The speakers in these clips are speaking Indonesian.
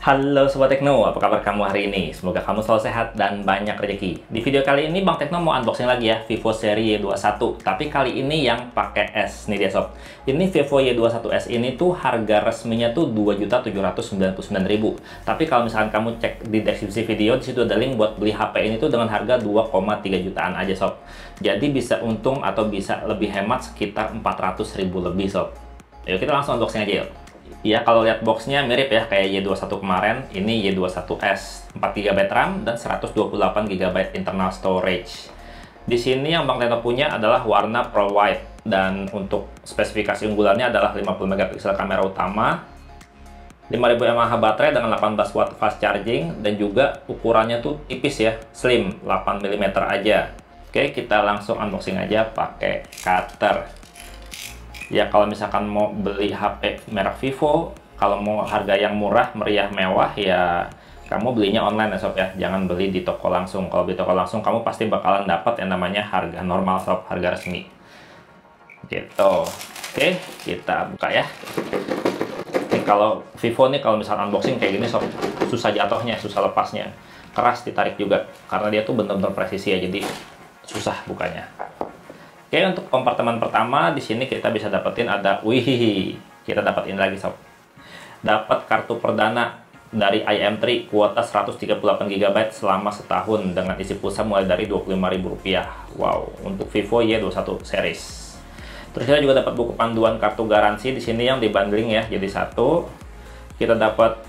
Halo Sobat Tekno, apa kabar kamu hari ini? Semoga kamu selalu sehat dan banyak rezeki. Di video kali ini Bang Tekno mau unboxing lagi ya Vivo seri Y21. Tapi kali ini yang pakai S. Nih dia sob. Ini Vivo Y21s ini tuh harga resminya tuh 2.799.000. Tapi kalau misalkan kamu cek di deskripsi video, di situ ada link buat beli HP ini tuh dengan harga 2,3 jutaan aja sob. Jadi bisa untung atau bisa lebih hemat sekitar 400.000 lebih sob. Yuk kita langsung unboxing aja yuk. Ya, kalau lihat boxnya mirip ya kayak Y21 kemarin. Ini Y21s, 4GB RAM dan 128GB internal storage. Di sini yang Bang Tekno punya adalah warna Pearl White, dan untuk spesifikasi unggulannya adalah 50MP kamera utama, 5000 mAh baterai dengan 18W fast charging, dan juga ukurannya tuh tipis ya, slim, 8mm aja. Oke, kita langsung unboxing aja pakai cutter. Ya, kalau misalkan mau beli HP merek Vivo, kalau mau harga yang murah, meriah, mewah, ya kamu belinya online ya sob ya. Jangan beli di toko langsung. Kalau beli toko langsung, kamu pasti bakalan dapat yang namanya harga normal sob, harga resmi. Gitu. Oke, kita buka ya. Ini kalau Vivo nih, kalau misalkan unboxing kayak gini sob, susah jatuhnya, susah lepasnya. Keras ditarik juga, karena dia tuh bener-bener presisi ya, jadi susah bukanya. Oke, untuk kompartemen pertama di sini kita bisa dapetin ada, kita dapat ini lagi sob. Dapat kartu perdana dari IM3 kuota 138GB selama setahun dengan isi pulsa mulai dari Rp25.000. Wow, untuk Vivo Y21 series. Terus kita juga dapat buku panduan kartu garansi di sini yang dibundling ya, jadi satu. Kita dapat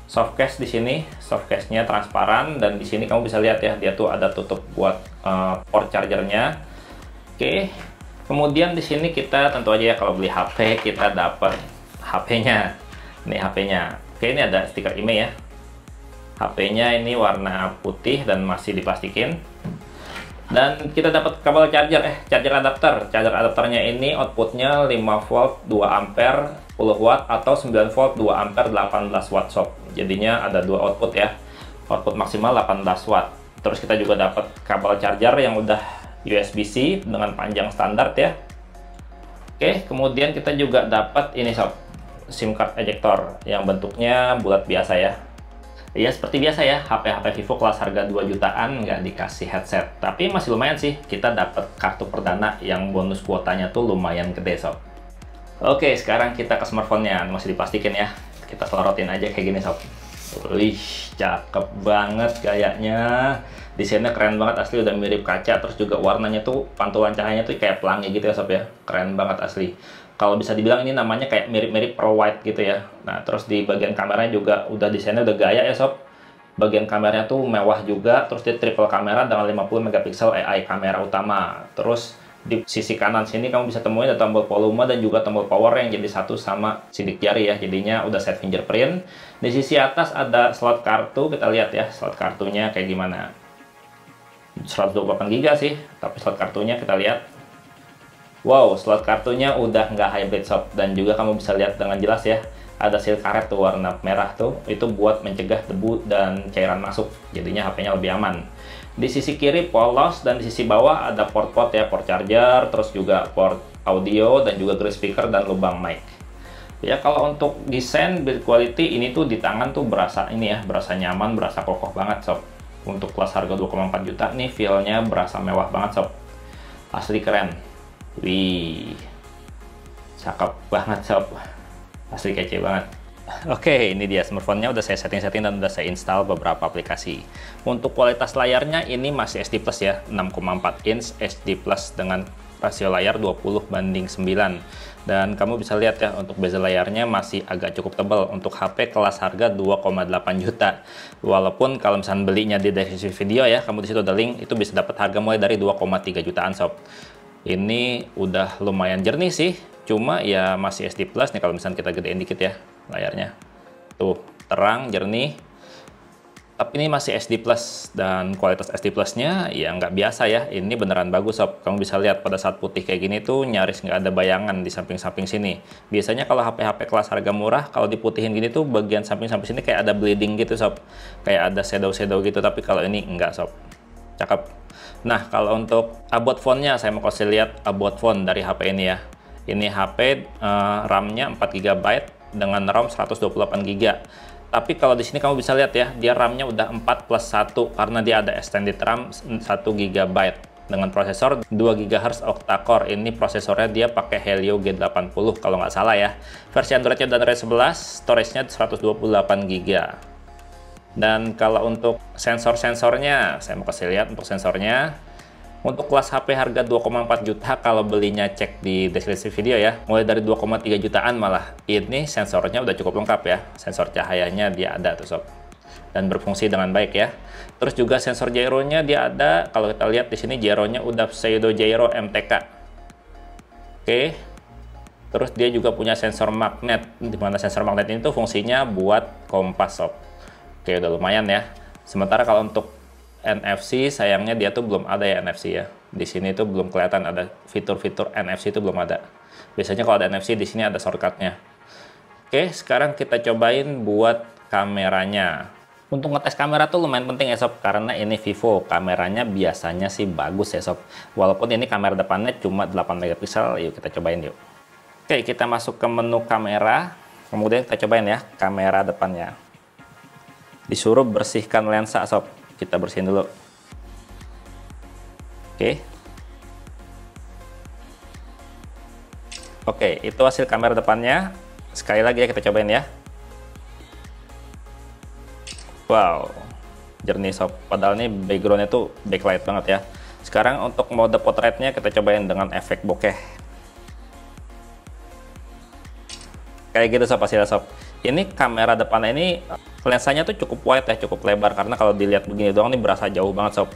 softcase di sini, softcase-nya transparan, dan di sini kamu bisa lihat ya, dia tuh ada tutup buat port chargernya. Oke, kemudian di sini kita tentu aja ya kalau beli HP kita dapat HP-nya. Ini HP-nya. Oke, ini ada stiker IMEI ya. HP-nya ini warna putih dan masih diplastikin. Dan kita dapat kabel charger, charger adapter. Charger adapternya ini outputnya 5V 2A 10W atau 9V 2A 18W sob. Jadinya ada dua output ya. Output maksimal 18W. Terus kita juga dapat kabel charger yang udah USB-C dengan panjang standar ya. Oke, kemudian kita juga dapat ini sob, SIM card ejector yang bentuknya bulat biasa ya. Ya seperti biasa ya, HP-HP Vivo kelas harga 2 jutaan nggak dikasih headset. Tapi masih lumayan sih, kita dapat kartu perdana yang bonus kuotanya tuh lumayan gede sob. Oke, sekarang kita ke smartphone-nya, masih dipastikan ya. Kita selorotin aja kayak gini sob. Wih, cakep banget gayanya. Desainnya keren banget asli, udah mirip kaca. Terus juga warnanya tuh, pantulan cahayanya tuh kayak pelangi gitu ya sob ya. Keren banget asli. Kalau bisa dibilang ini namanya kayak mirip-mirip Pearl White gitu ya. Nah, terus di bagian kameranya juga udah desainnya udah gaya ya sob. Bagian kameranya tuh mewah juga. Terus dia triple kamera dengan 50MP AI kamera utama. Terus di sisi kanan sini kamu bisa temuin ada tombol volume dan juga tombol power yang jadi satu sama sidik jari ya. Jadinya udah set fingerprint. Di sisi atas ada slot kartu. Kita lihat ya slot kartunya kayak gimana. 128GB sih, tapi slot kartunya kita lihat. Wow, slot kartunya udah nggak hybrid sob, dan juga kamu bisa lihat dengan jelas ya, ada seal karet tuh warna merah tuh, itu buat mencegah debu dan cairan masuk, jadinya HP-nya lebih aman. Di sisi kiri polos, dan di sisi bawah ada port-port ya, port charger, terus juga port audio, dan juga grill speaker dan lubang mic. Ya, kalau untuk desain build quality ini tuh di tangan tuh berasa ini ya, berasa nyaman, berasa kokoh banget sob. Untuk kelas harga 2,4 juta nih, feel-nya berasa mewah banget sob. Asli keren. Wih, cakep banget sob. Asli kece banget. Oke, ini dia smartphone-nya udah saya setting-setting dan udah saya install beberapa aplikasi. Untuk kualitas layarnya ini masih HD Plus ya, 6,4 inch HD Plus dengan rasio layar 20:9. Dan kamu bisa lihat ya, untuk bezel layarnya masih agak cukup tebal untuk HP kelas harga 2,8 juta. Walaupun kalau misalnya belinya di deskripsi video ya, kamu di situ ada link, itu bisa dapat harga mulai dari 2,3 jutaan sob. Ini udah lumayan jernih sih, cuma ya masih SD Plus nih kalau misalnya kita gedein dikit ya layarnya. Tuh, terang, jernih. Tapi ini masih SD Plus, dan kualitas SD Plus-nya ya nggak biasa ya. Ini beneran bagus sob. Kamu bisa lihat pada saat putih kayak gini tuh nyaris nggak ada bayangan di samping-samping sini. Biasanya kalau HP-HP kelas harga murah, kalau diputihin gini tuh bagian samping-samping sini kayak ada bleeding gitu sob. Kayak ada shadow-shadow gitu, tapi kalau ini enggak sob. Cakep. Nah, kalau untuk about phone-nya, saya mau kasih lihat about phone dari HP ini ya. Ini HP RAM-nya 4GB dengan ROM 128GB. Tapi kalau di sini kamu bisa lihat ya, dia RAM-nya udah 4+1 karena dia ada extended RAM 1 GB dengan prosesor 2 GHz octa-core. Ini prosesornya dia pakai Helio G80 kalau nggak salah ya. Versi Android-nya udah Android 11, storage-nya 128 GB. Dan kalau untuk sensor-sensornya, saya mau kasih lihat untuk sensornya. Untuk kelas HP harga 2,4 juta, kalau belinya cek di deskripsi video ya, mulai dari 2,3 jutaan malah. Ini sensornya udah cukup lengkap ya, sensor cahayanya dia ada tuh sob, dan berfungsi dengan baik ya. Terus juga sensor gyro-nya dia ada, kalau kita lihat di sini gyro-nya udah pseudo gyro MTK. Oke. Terus dia juga punya sensor magnet, di mana sensor magnet ini tuh fungsinya buat kompas sob. Oke, udah lumayan ya. Sementara kalau untuk NFC, sayangnya dia tuh belum ada ya NFC ya. Di sini tuh belum kelihatan ada fitur-fitur NFC itu belum ada. Biasanya kalau ada NFC di sini ada shortcutnya. Oke, sekarang kita cobain buat kameranya. Untuk ngetes kamera tuh lumayan penting ya sob, karena ini Vivo, kameranya biasanya sih bagus ya sob. Walaupun ini kamera depannya cuma 8 megapiksel, yuk kita cobain yuk. Oke, kita masuk ke menu kamera, kemudian kita cobain ya kamera depannya. Disuruh bersihkan lensa sob. Kita bersihin dulu. Oke, itu hasil kamera depannya. Sekali lagi ya kita cobain ya. Wow, jernih sob. Padahal ini backgroundnya tuh backlight banget ya. Sekarang untuk mode potretnya kita cobain dengan efek bokeh. Kayak gitu sob hasilnya sob. Ini kamera depannya ini lensanya tuh cukup wide ya, cukup lebar, karena kalau dilihat begini doang ini berasa jauh banget sob.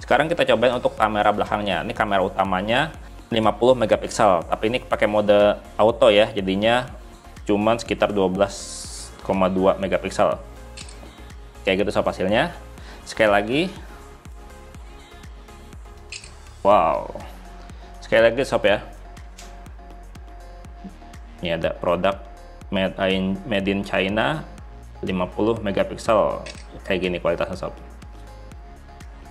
Sekarang kita cobain untuk kamera belakangnya. Ini kamera utamanya 50 megapiksel, tapi ini pakai mode auto ya, jadinya cuman sekitar 12,2 megapiksel. Kayak gitu sob hasilnya. Sekali lagi. Wow. Sekali lagi sob ya. Ini ada produk made in China 50 megapiksel, kayak gini kualitasnya sob.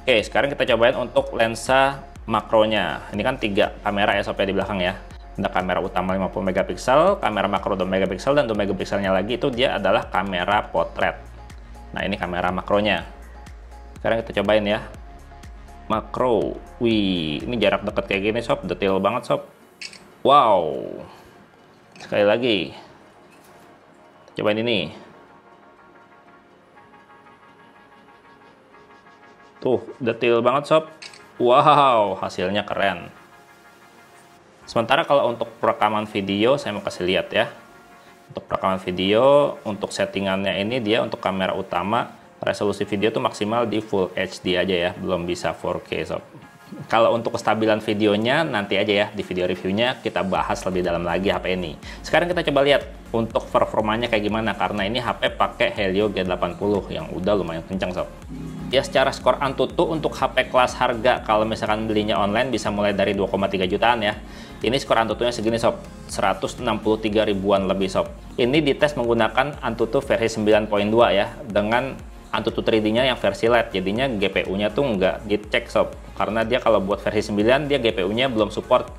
Oke, sekarang kita cobain untuk lensa makronya. Ini kan 3 kamera ya sob ya di belakang ya. Ada kamera utama 50 megapiksel, kamera makro 2 megapiksel, dan 2 megapikselnya lagi itu dia adalah kamera potret. Nah, ini kamera makronya. Sekarang kita cobain ya makro. Wih, ini jarak dekat kayak gini sob, detail banget sob. Wow. Sekali lagi cobain ini. Tuh, detail banget sob. Wow, hasilnya keren. Sementara kalau untuk rekaman video, saya mau kasih lihat ya. Untuk rekaman video, untuk settingannya ini dia untuk kamera utama, resolusi video tuh maksimal di Full HD aja ya, belum bisa 4K sob. Kalau untuk kestabilan videonya nanti aja ya, di video reviewnya kita bahas lebih dalam lagi HP ini. Sekarang kita coba lihat untuk performanya kayak gimana, karena ini HP pakai Helio G80 yang udah lumayan kencang sob. Ya, secara skor Antutu untuk HP kelas harga kalau misalkan belinya online bisa mulai dari 2,3 jutaan ya. Ini skor Antutunya segini sob, 163 ribuan lebih sob. Ini dites menggunakan Antutu versi 9.2 ya, dengan Antutu 3D-nya yang versi LED, jadinya GPU-nya tuh nggak dicek sob, karena dia kalau buat versi 9 dia GPU-nya belum support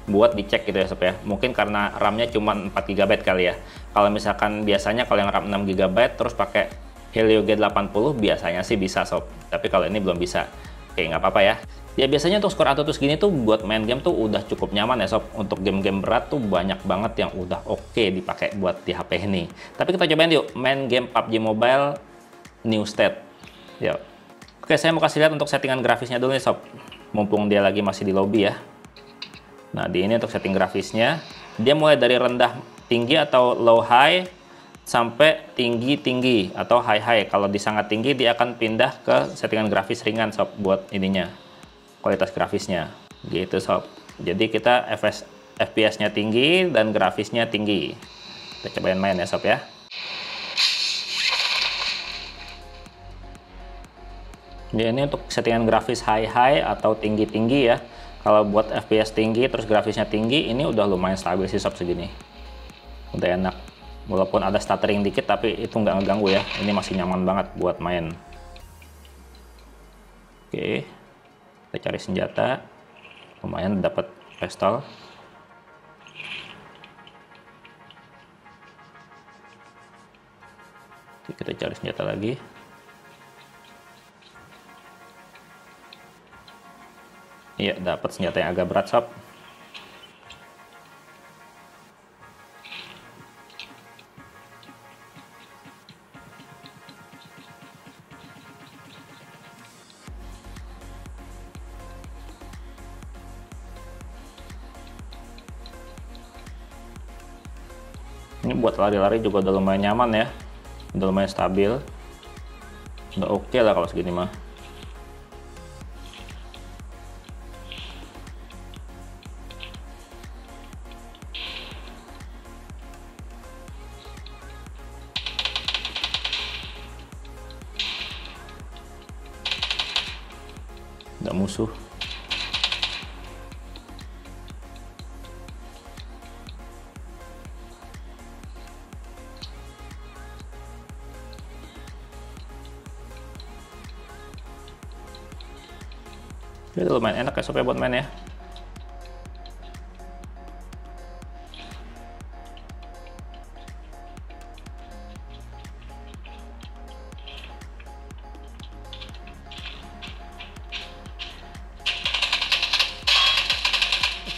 buat dicek gitu ya sob ya. Mungkin karena RAM-nya cuma 4 GB kali ya. Kalau misalkan biasanya kalau yang RAM 6 GB terus pakai Helio G80 biasanya sih bisa sob, tapi kalau ini belum bisa. Oke, nggak apa-apa ya. Ya biasanya untuk skor Antutu segini tuh buat main game tuh udah cukup nyaman ya sob. Untuk game-game berat tuh banyak banget yang udah oke dipakai buat di HP ini. Tapi kita cobain yuk main game PUBG Mobile New State. Yuk. Oke, saya mau kasih lihat untuk settingan grafisnya dulu nih sob, mumpung dia lagi masih di lobby ya. Nah, di ini untuk setting grafisnya, dia mulai dari rendah tinggi atau low high sampai tinggi tinggi atau high high. Kalau di sangat tinggi dia akan pindah ke settingan grafis ringan sob, buat ininya kualitas grafisnya gitu sob. Jadi kita FPS-nya tinggi dan grafisnya tinggi. Kita cobain main ya sob ya. Ya, ini untuk settingan grafis high-high atau tinggi-tinggi ya. Kalau buat FPS tinggi terus grafisnya tinggi, ini udah lumayan stabil sih sob segini. Udah enak. Walaupun ada stuttering dikit tapi itu nggak ngeganggu ya. Ini masih nyaman banget buat main. Oke. Kita cari senjata. Lumayan dapat pistol. Kita cari senjata lagi. Iya, dapat senjata yang agak berat, sob. Ini buat lari-lari juga udah lumayan nyaman ya, udah lumayan stabil, udah oke lah kalau segini mah. Udah musuh. Ini udah lumayan enak ya sob ya buat main ya.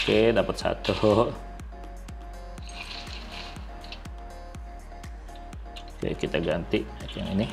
Oke, dapat satu. Oke, kita ganti yang ini.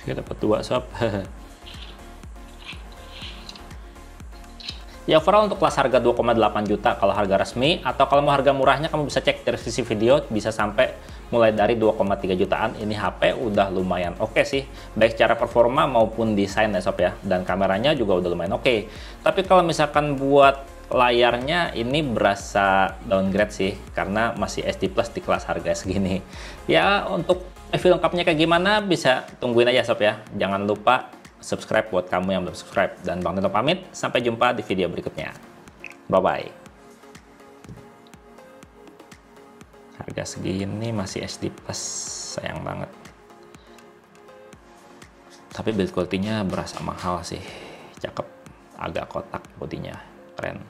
Kita dapat 2 sob. Ya overall untuk kelas harga 2,8 juta kalau harga resmi, atau kalau mau harga murahnya kamu bisa cek dari sisi video, bisa sampai mulai dari 2,3 jutaan. Ini HP udah lumayan oke sih, baik secara performa maupun desain ya sob ya, dan kameranya juga udah lumayan oke. Tapi kalau misalkan buat layarnya ini berasa downgrade sih, karena masih SD Plus di kelas harga segini. Ya untuk review lengkapnya kayak gimana bisa tungguin aja sob ya. Jangan lupa subscribe buat kamu yang belum subscribe. Dan Bang Tento pamit, sampai jumpa di video berikutnya. Bye-bye. Harga segini masih SD Plus, sayang banget. Tapi build quality-nya berasa mahal sih. Cakep, agak kotak bodinya, keren.